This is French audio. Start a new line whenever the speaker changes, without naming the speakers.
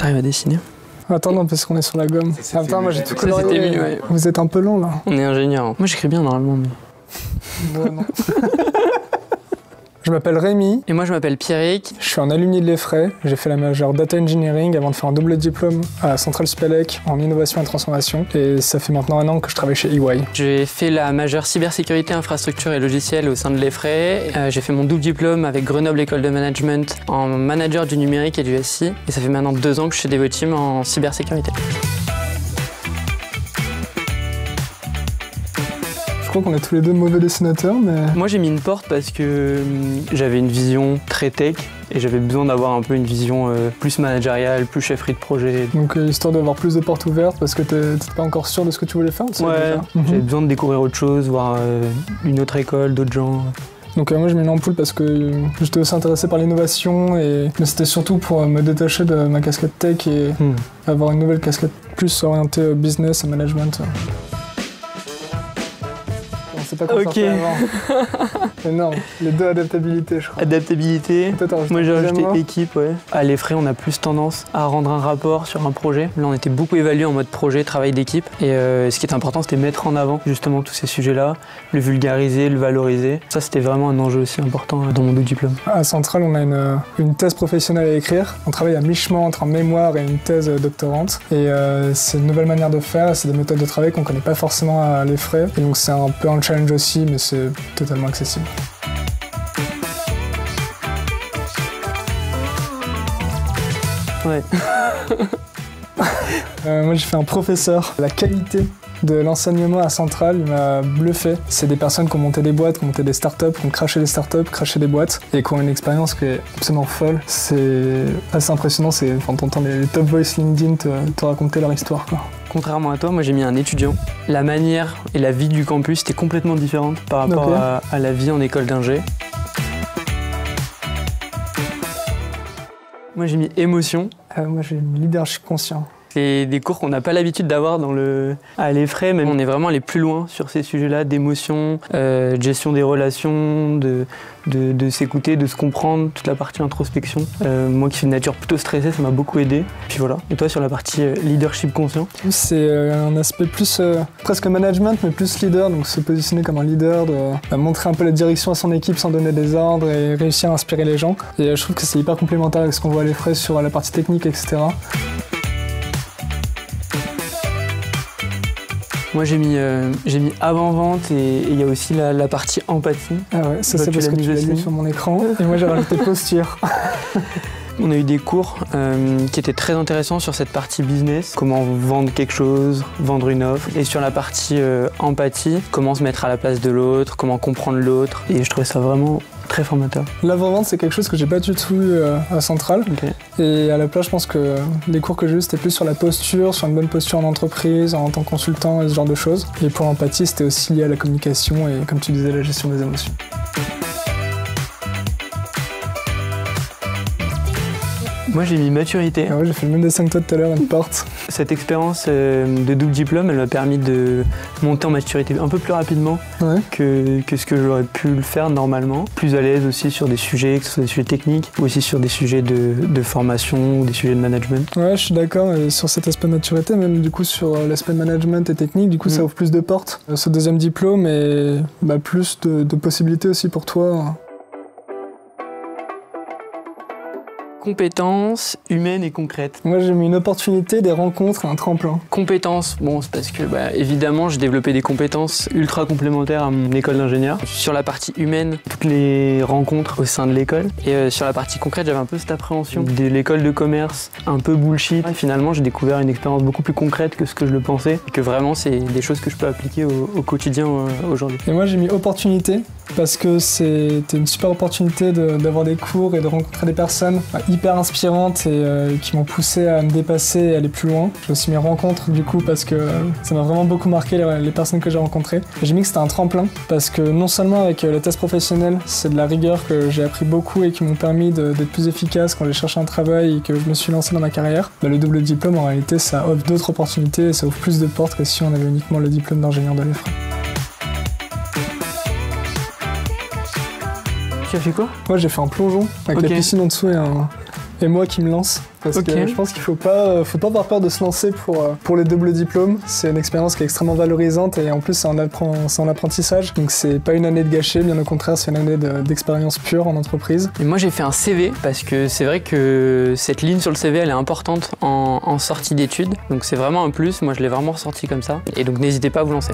T'arrives à dessiner?
Attends, non, parce qu'on est sur la gomme. Attends, moi j'ai tout colorié.
C'était mieux, ouais.
Vous êtes un peu lent là.
On est ingénieur. Moi j'écris bien normalement. Mais...
Ouais, non. Je m'appelle Rémi.
Et moi je m'appppelle Pierrick.
Je suis un alumni de l'EFRAY. J'ai fait la majeure Data Engineering avant de faire un double diplôme à Centrale Supélec en innovation et transformation. Et ça fait maintenant 1 an que je travaille chez EY.
J'ai fait la majeure cybersécurité, infrastructure et logiciel au sein de l'EFRAY. J'ai fait mon double diplôme avec Grenoble École de Management en manager du numérique et du SI. Et ça fait maintenant 2 ans que je suis chez Devoteam en cybersécurité.
Je crois qu'on est tous les deux mauvais dessinateurs, mais...
Moi j'ai mis une porte parce que j'avais une vision très tech et j'avais besoin d'avoir un peu une vision plus managériale, plus chefferie de projet.
Donc histoire d'avoir plus de portes ouvertes parce que t'étais pas encore sûr de ce que tu voulais faire, tu sais,
ouais, j'avais besoin de découvrir autre chose, voir une autre école, d'autres gens.
Donc moi j'ai mis une ampoule parce que j'étais aussi intéressé par l'innovation, mais c'était surtout pour me détacher de ma casquette tech et avoir une nouvelle casquette plus orientée business et management. Pas
ok.
Mais non, les deux adaptabilité, je crois.
Adaptabilité. Moi j'ai rajouté équipe, ouais. À l'EFRAY, on a plus tendance à rendre un rapport sur un projet. Là, on était beaucoup évalué en mode projet, travail d'équipe. Et ce qui était important, c'était mettre en avant justement tous ces sujets-là, le vulgariser, le valoriser. Ça, c'était vraiment un enjeu aussi important dans mon double diplôme.
À Centrale, on a une thèse professionnelle à écrire. On travaille à mi-chemin entre un mémoire et une thèse doctorante. Et c'est une nouvelle manière de faire. C'est des méthodes de travail qu'on connaît pas forcément à l'EFRAY. Et donc c'est un peu un challenge aussi, mais c'est totalement accessible.
Ouais.
Moi j'ai fait un professeur. La qualité de l'enseignement à Centrale, il m'a bluffé. C'est des personnes qui ont monté des boîtes, qui ont monté des startups, qui ont craché des startups, craché des boîtes, et qui ont une expérience qui est absolument folle. C'est assez impressionnant, enfin, t'entends les top voice LinkedIn te raconter leur histoire, quoi.
Contrairement à toi, moi j'ai mis un étudiant. La manière et la vie du campus était complètement différente par rapport à la vie en école d'ingé. Moi j'ai mis émotion.
Moi j'ai mis leadership conscient.
C'est des cours qu'on n'a pas l'habitude d'avoir à l'EFRAY, mais on est vraiment allé plus loin sur ces sujets-là, d'émotion, de gestion des relations, de s'écouter, de se comprendre, toute la partie introspection. Moi qui suis de nature plutôt stressée, ça m'a beaucoup aidé. Puis voilà. Et toi sur la partie leadership conscient?
C'est un aspect plus presque management, mais plus leader, donc se positionner comme un leader, de montrer un peu la direction à son équipe sans donner des ordres et réussir à inspirer les gens. Et je trouve que c'est hyper complémentaire avec ce qu'on voit à l'EFRAY sur la partie technique, etc.
Moi j'ai mis avant-vente et il y a aussi la partie empathie.
Ah ouais, ça c'est parce que tu l'as mis sur mon écran. Et moi j'ai rajouté posture.
On a eu des cours qui étaient très intéressants sur cette partie business, comment vendre quelque chose, vendre une offre, et sur la partie empathie, comment se mettre à la place de l'autre, comment comprendre l'autre, et je trouvais ça vraiment très formateur.
L'avant-vente, c'est quelque chose que j'ai pas du tout eu à Centrale. Okay. Et à la place, je pense que les cours que j'ai eu, c'était plus sur la posture, sur une bonne posture en entreprise, en tant que consultant et ce genre de choses. Et pour l'empathie, c'était aussi lié à la communication et, comme tu disais, la gestion des émotions.
Moi j'ai mis maturité.
Ah ouais, j'ai fait le même dessin que toi tout à l'heure, une porte.
Cette expérience de double diplôme, elle m'a permis de monter en maturité un peu plus rapidement que ce que j'aurais pu le faire normalement. Plus à l'aise aussi sur des sujets, que ce soit des sujets techniques ou aussi sur des sujets de formation ou des sujets de management.
Ouais, je suis d'accord. Et sur cet aspect maturité, même du coup sur l'aspect management et technique, du coup ça ouvre plus de portes. Ce deuxième diplôme et plus de possibilités aussi pour toi.
Compétences humaines et concrètes.
Moi j'ai mis une opportunité, des rencontres et un tremplin.
Compétences, bon c'est parce que évidemment j'ai développé des compétences ultra complémentaires à mon école d'ingénieur. Sur la partie humaine, toutes les rencontres au sein de l'école. Et sur la partie concrète, j'avais un peu cette appréhension de l'école de commerce, un peu bullshit. Et finalement j'ai découvert une expérience beaucoup plus concrète que ce que je le pensais. Et que vraiment c'est des choses que je peux appliquer au quotidien aujourd'hui.
Et moi j'ai mis opportunité parce que c'était une super opportunité d'avoir des cours et de rencontrer des personnes hyper inspirantes et qui m'ont poussé à me dépasser et aller plus loin. J'ai aussi mes rencontres du coup parce que ça m'a vraiment beaucoup marqué les personnes que j'ai rencontrées. J'ai mis que c'était un tremplin parce que non seulement avec la thèse professionnelle, c'est de la rigueur que j'ai appris beaucoup et qui m'ont permis d'être plus efficace quand j'ai cherché un travail et que je me suis lancé dans ma carrière. Le double diplôme en réalité ça offre d'autres opportunités et ça ouvre plus de portes que si on avait uniquement le diplôme d'ingénieur de l'EFRAY. Tu
as fait quoi?
Moi j'ai fait un plongeon avec la piscine en dessous et et moi qui me lance. Parce que je pense qu'il faut pas avoir peur de se lancer pour les doubles diplômes. C'est une expérience qui est extrêmement valorisante et en plus c'est en apprentissage. Donc c'est pas une année de gâché, bien au contraire c'est une année d'expérience pure en entreprise.
Et moi j'ai fait un CV parce que c'est vrai que cette ligne sur le CV elle est importante en sortie d'études. Donc c'est vraiment un plus, moi je l'ai vraiment ressorti comme ça. Et donc n'hésitez pas à vous lancer.